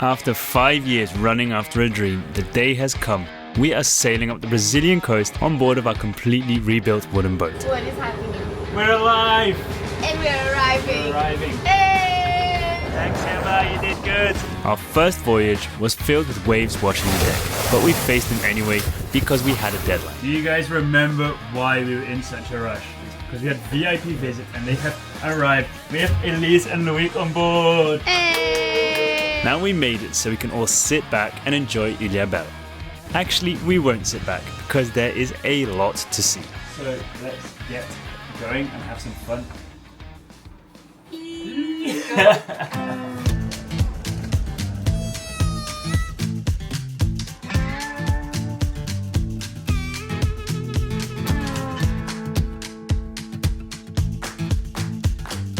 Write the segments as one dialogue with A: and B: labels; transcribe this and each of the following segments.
A: After 5 years running after a dream, the day has come. We are sailing up the Brazilian coast on board of our completely rebuilt wooden boat.
B: What is happening?
A: We're alive!
B: And we're arriving!
A: We're arriving.
B: Hey!
A: Thanks, Yabá, you did good! Our first voyage was filled with waves washing the deck, but we faced them anyway because we had a deadline. Do you guys remember why we were in such a rush? Because we had VIP visit and they have arrived. We have Elise and Loic on board!
B: Hey!
A: Now we made it so we can all sit back and enjoy Ilhabela. Actually, we won't sit back because there is a lot to see. So let's get going and have some fun.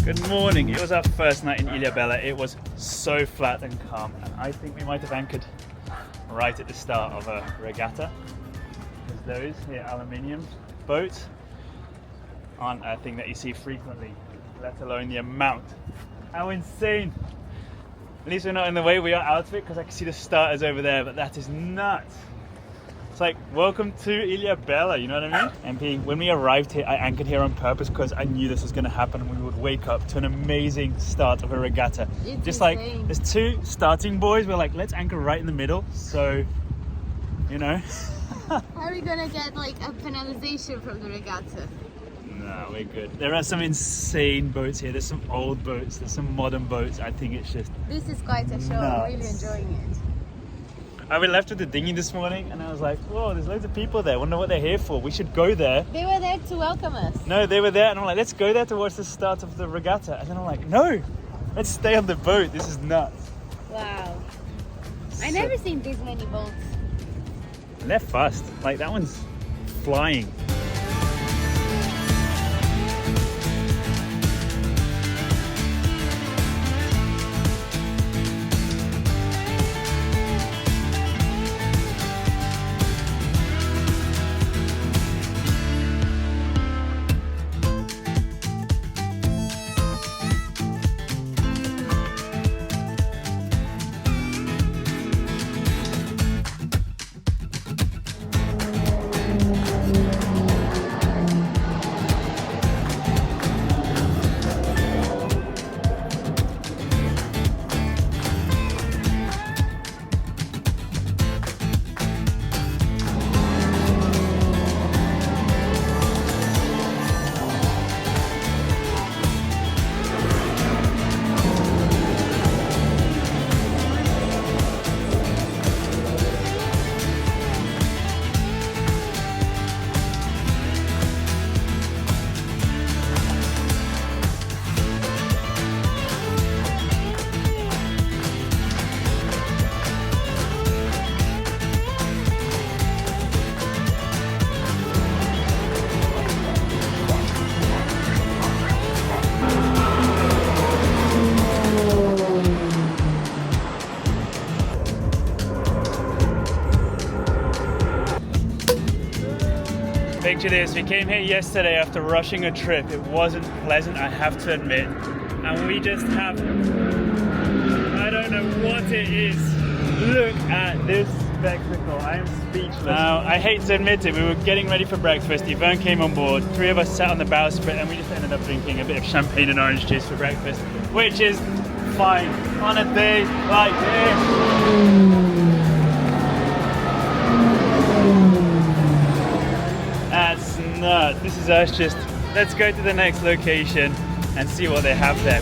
A: Good morning. It was our first night in Ilhabela. It was so flat and calm, and I think we might have anchored right at the start of a regatta, because those here aluminium boats aren't a thing that you see frequently, let alone the amount. How insane! At least we're not in the way. We are out of it because I can see the starters over there, but that is nuts. It's like, welcome to Ilhabela, you know what I mean? MP, when we arrived here, I anchored here on purpose because I knew this was going to happen and we would wake up to an amazing start of a regatta.
B: It's
A: just
B: insane.
A: like, there's two starting buoys, we're like, let's anchor right in the middle, so, you know.
B: How are we gonna get like a penalization from the regatta?
A: No, we're good. There are some insane boats here, there's some old boats, there's some modern boats. I think it's just
B: This is quite a show, I'm really enjoying it.
A: I went left with the dinghy this morning and I was like, whoa, there's loads of people there. I wonder what they're here for. We should go there.
B: They were there to welcome us.
A: No, they were there and I'm like, let's go there to watch the start of the regatta. And then I'm like, no, let's stay on the boat. This is nuts.
B: Wow. I never seen this many boats.
A: And they're fast. Like that one's flying. Picture this, we came here yesterday after rushing a trip. It wasn't pleasant, I have to admit. And we just have, I don't know what it is. Look at this spectacle, I am speechless. Now, I hate to admit it, we were getting ready for breakfast. Yvonne came on board, three of us sat on the bowsprit and we just ended up drinking a bit of champagne and orange juice for breakfast, which is fine on a day like this. That's nuts. This is us just, let's go to the next location and see what they have there.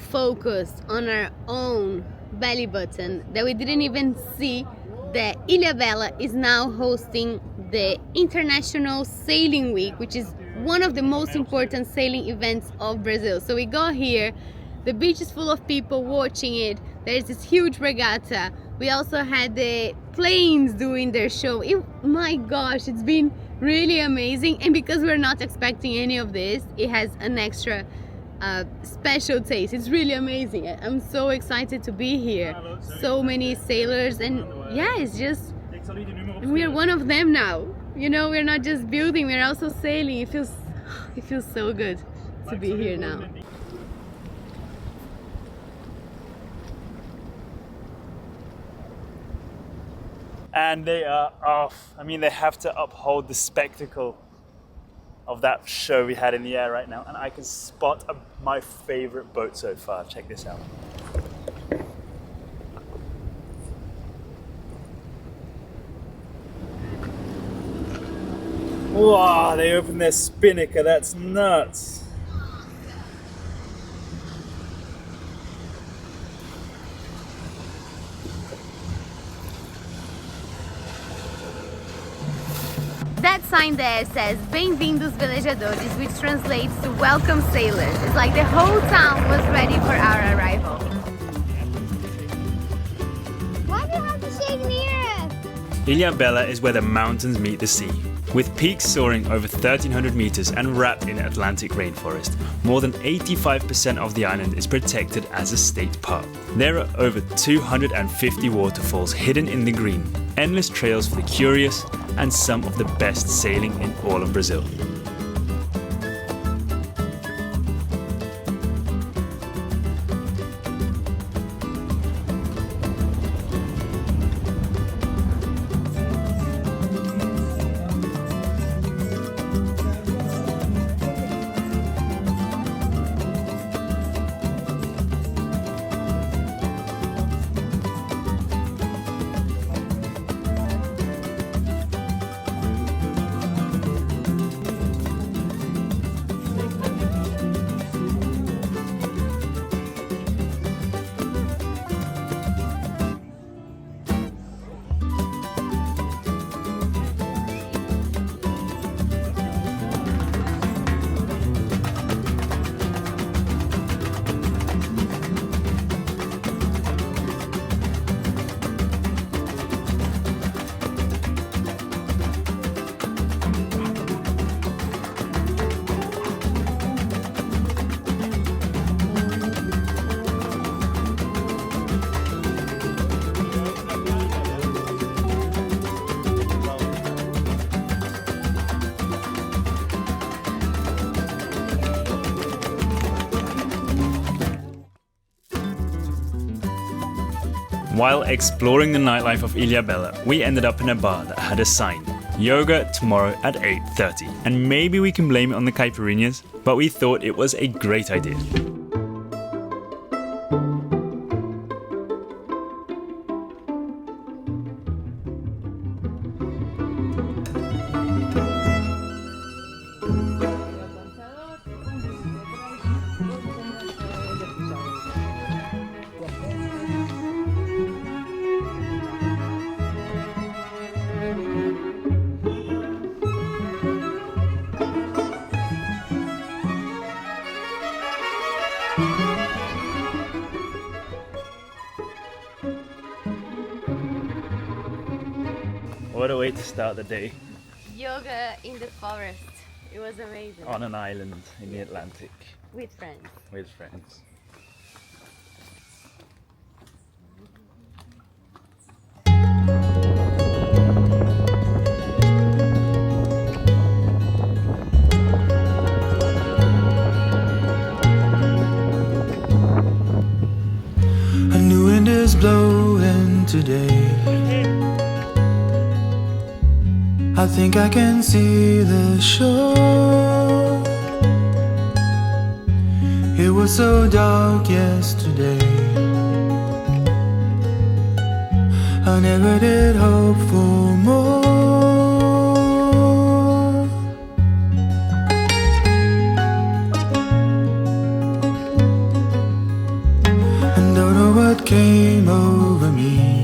B: Focused on our own belly button that we didn't even see that Ilhabela is now hosting the International Sailing Week, which is one of the most important sailing events of Brazil. So we got here, the beach is full of people watching it, there's this huge regatta. We also had the planes doing their show. My gosh, it's been really amazing, and because we're not expecting any of this, it has an extra special taste. It's really amazing. I'm so excited to be here. So many sailors, and yeah, it's just, we're one of them now. You know, we're not just building, we're also sailing. It feels so good to be here now.
A: And they are off. I mean, they have to uphold the spectacle of that show we had in the air right now. And I can spot my favorite boat so far. Check this out. Wow, they opened their spinnaker. That's nuts.
B: That sign there says Bem-vindos velejadores, which translates to welcome sailors. It's like the whole town was ready for our arrival. Why do you have to shake near us?
A: Ilhabela is where the mountains meet the sea. With peaks soaring over 1,300 meters and wrapped in Atlantic rainforest, more than 85% of the island is protected as a state park. There are over 250 waterfalls hidden in the green, endless trails for the curious, and some of the best sailing in all of Brazil. While exploring the nightlife of Ilhabela, we ended up in a bar that had a sign, yoga tomorrow at 8:30. And maybe we can blame it on the caipirinhas, but we thought it was a great idea. What a way to start the day.
B: Yoga in the forest. It was amazing.
A: On an island in the Atlantic.
B: With friends.
A: With friends.
C: A new wind is blowing today. I think I can see the shore. It was so dark yesterday. I never did hope for more. And don't know what came over me.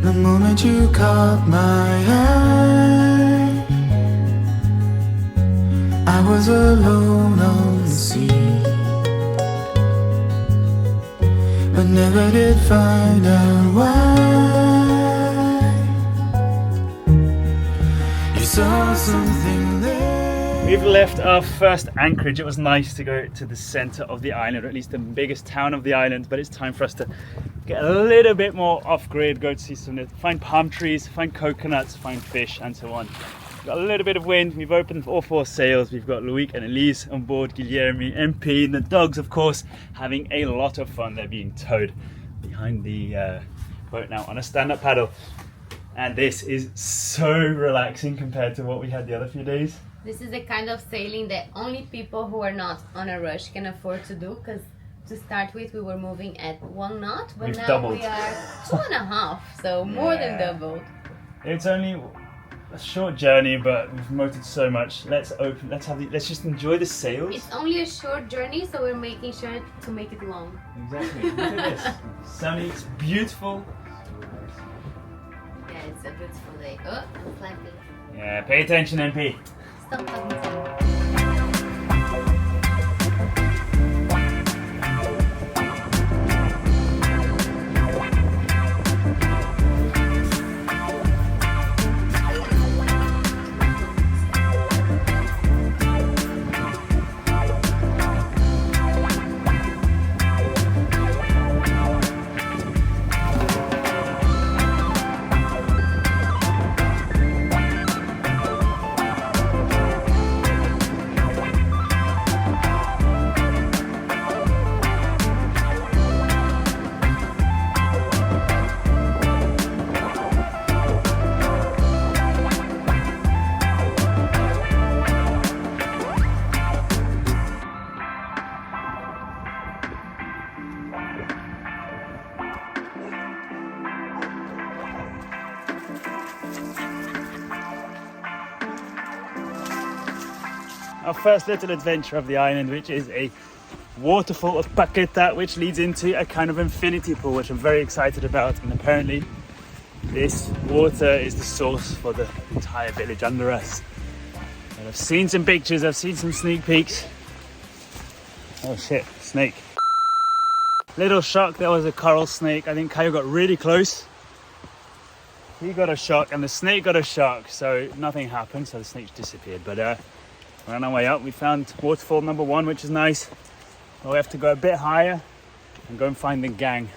C: The moment you caught my eye, I was alone on the sea, but never did find out why. You saw something there.
A: We've left our first anchorage. It was nice to go to the center of the island, or at least the biggest town of the island, but it's time for us to get a little bit more off-grid, go to see some, find palm trees, find coconuts, find fish, and so on. We've got a little bit of wind. We've opened all 4 sails. We've got Loic and Elise on board, Guilherme, MP, and the dogs, of course, having a lot of fun. They're being towed behind the boat now on a stand-up paddle. And this is so relaxing compared to what we had the other few days.
B: This is the kind of sailing that only people who are not on a rush can afford to do, because to start with we were moving at 1 knot, but
A: We've
B: now
A: doubled.
B: we are 2.5, so more than doubled.
A: It's only a short journey, but we've motored so much. Let's just enjoy the sails.
B: It's only a short journey, so we're making sure to make it long.
A: Exactly. Look at this. Sunny, it's beautiful.
B: Yeah, it's a beautiful day. Oh, I'm flapping.
A: Yeah, pay attention, MP.
B: Stop talking to me.
A: Our first little adventure of the island, which is a waterfall of Paqueta, which leads into a kind of infinity pool, which I'm very excited about. And apparently this water is the source for the entire village under us. And I've seen some pictures, I've seen some sneak peeks. Oh shit, snake. Little shock, there was a coral snake. I think Caio got really close. He got a shock and the snake got a shock, so nothing happened, so the snake disappeared. But we're on our way up. We found waterfall number 1, which is nice. But we have to go a bit higher and go and find the gang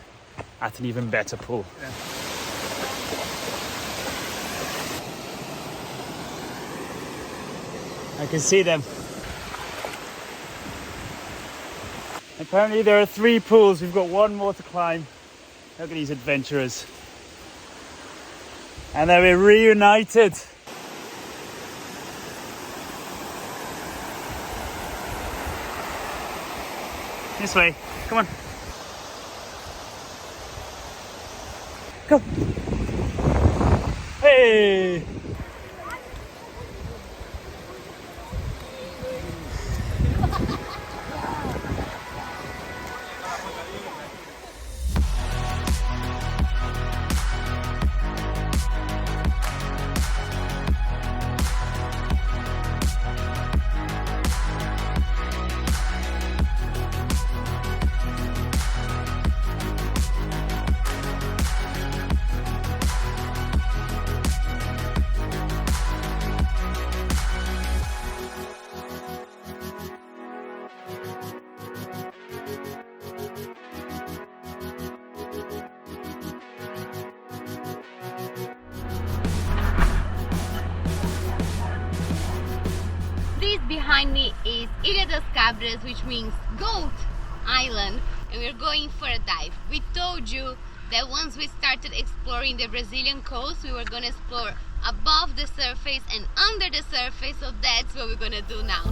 A: at an even better pool. Yeah. I can see them. Apparently there are 3 pools. We've got 1 more to climb. Look at these adventurers. And then we're reunited. This way, come on. Go. Hey!
B: Behind me is Ilha das Cabras, which means Goat Island, and we're going for a dive. We told you that once we started exploring the Brazilian coast, we were going to explore above the surface and under the surface, so that's what we're going to do now.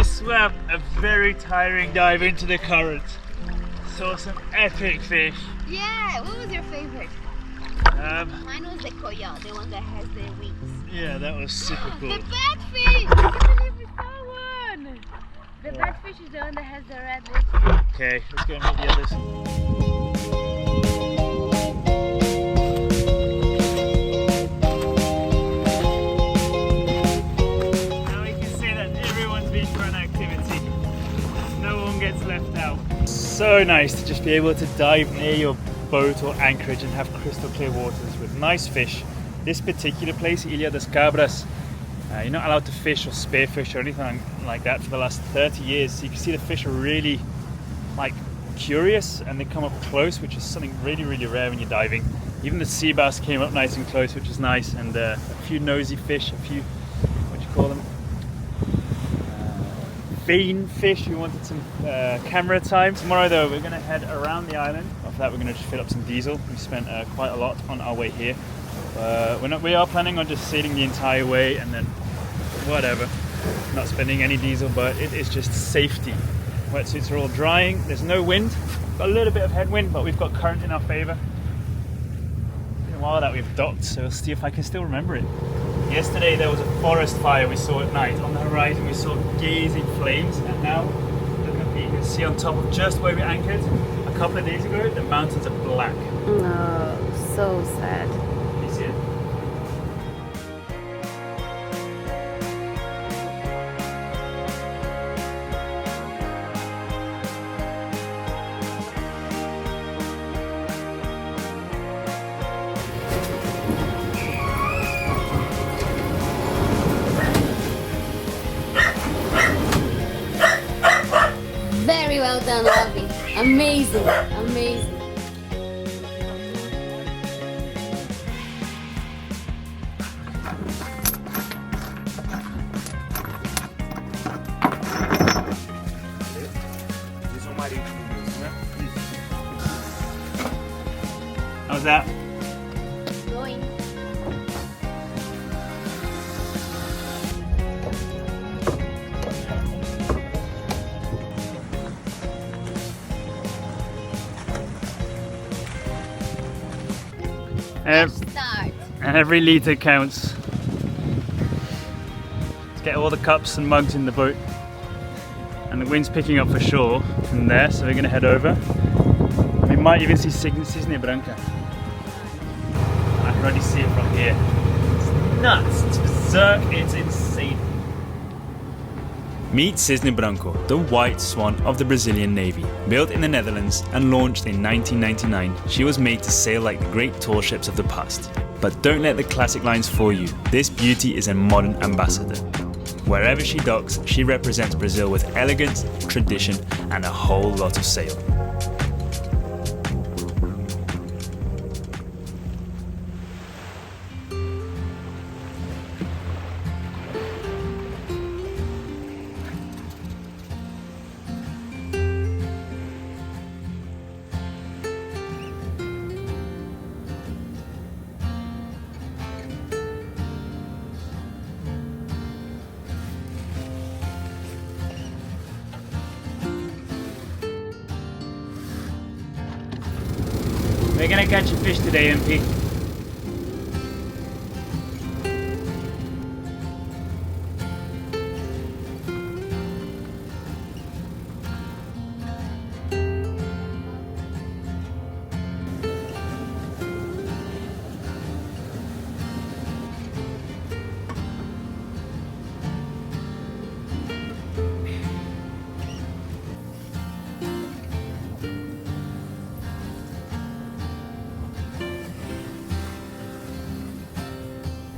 A: Swam a very tiring dive into the current. Saw some epic fish.
B: Yeah, what was your favorite? Mine was the coyote, the one that has the wings.
A: Yeah, that was super cool.
B: The batfish! I can't believe we saw one! The batfish is the one that has the red lips.
A: Okay, let's go and meet the others. Left out. So nice to just be able to dive near your boat or anchorage and have crystal clear waters with nice fish. This particular place, Ilha das Cabras, you're not allowed to fish or spearfish or anything like that for the last 30 years. So you can see the fish are really like curious and they come up close, which is something really, really rare when you're diving. Even the sea bass came up nice and close, which is nice, and a few nosy fish, a few, what do you call them? Vein fish. We wanted some camera time. Tomorrow though we're going to head around the island. After that we're going to just fill up some diesel. We spent quite a lot on our way here. We are planning on just sailing the entire way and then whatever, not spending any diesel, but it is just safety. Wetsuits are all drying. There's no wind. Got a little bit of headwind, but we've got current in our favor. It's been a while that we've docked, so we'll see if I can still remember it. Yesterday there was a forest fire we saw at night. On the horizon we saw gazing flames, and now you can see on top of just where we anchored a couple of days ago, the mountains are black.
B: Oh, so sad.
A: You see it?
B: Very well done, Lovey. Amazing, amazing.
A: How's that?
B: Going. Start.
A: And every litre counts. Let's get all the cups and mugs in the boat. And the wind's picking up for sure from there, so we're going to head over. We might even see Cisne Branca. I can already see it from here. It's nuts, it's berserk, it's insane. Meet Cisne Branco, the white swan of the Brazilian Navy. Built in the Netherlands and launched in 1999, she was made to sail like the great tall ships of the past. But don't let the classic lines fool you, this beauty is a modern ambassador. Wherever she docks, she represents Brazil with elegance, tradition, and a whole lot of sail. We're gonna catch a fish today, MP.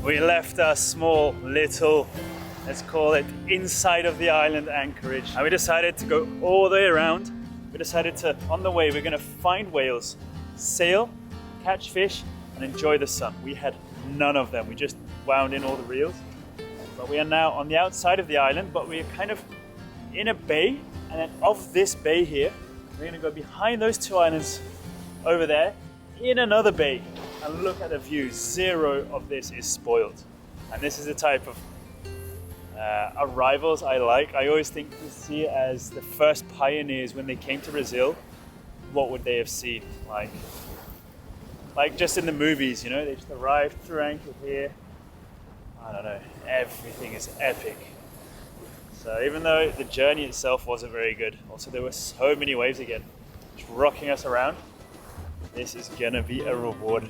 A: We left our small little, let's call it, inside of the island anchorage, and we decided to go all the way around. We decided to, on the way, we're gonna find whales, sail, catch fish, and enjoy the sun. We had none of them. We just wound in all the reels. But we are now on the outside of the island, but we are kind of in a bay, and then off this bay here, we're gonna go behind those two islands over there, in another bay, and look at the view. Zero of this is spoiled. And this is the type of arrivals I like. I always think to see it as the first pioneers when they came to Brazil, what would they have seen? Like just in the movies, you know, they just arrived, threw anchor here. I don't know, everything is epic. So even though the journey itself wasn't very good, also there were so many waves again, just rocking us around. This is gonna be a reward.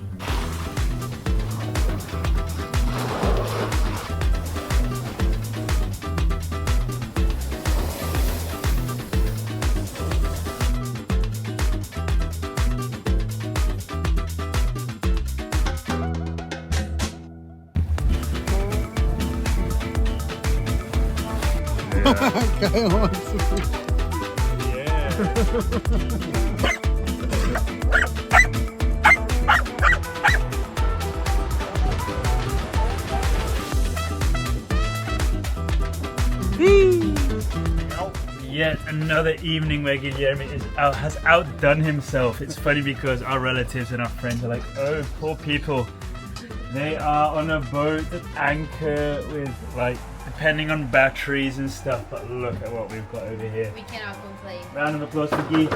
A: Yet another evening where Guilherme has outdone himself. It's funny because our relatives and our friends are like, oh, poor people. They are on a boat at anchor with, like, depending on batteries and stuff, but look at what we've got over here.
B: We cannot complain.
A: Round of applause for Guy.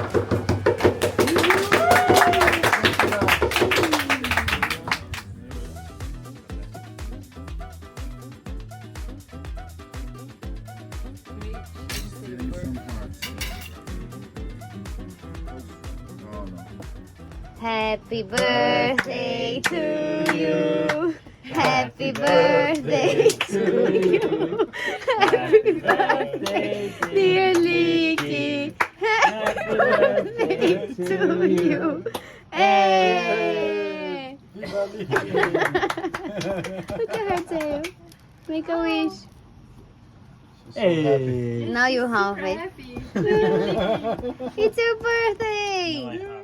B: Happy birthday to you. Happy birthday to you. Happy birthday, dear Licky. Happy birthday to you. Hey! Look at her tail. Make a wish.
A: Hey!
B: Now you have it. It's your birthday!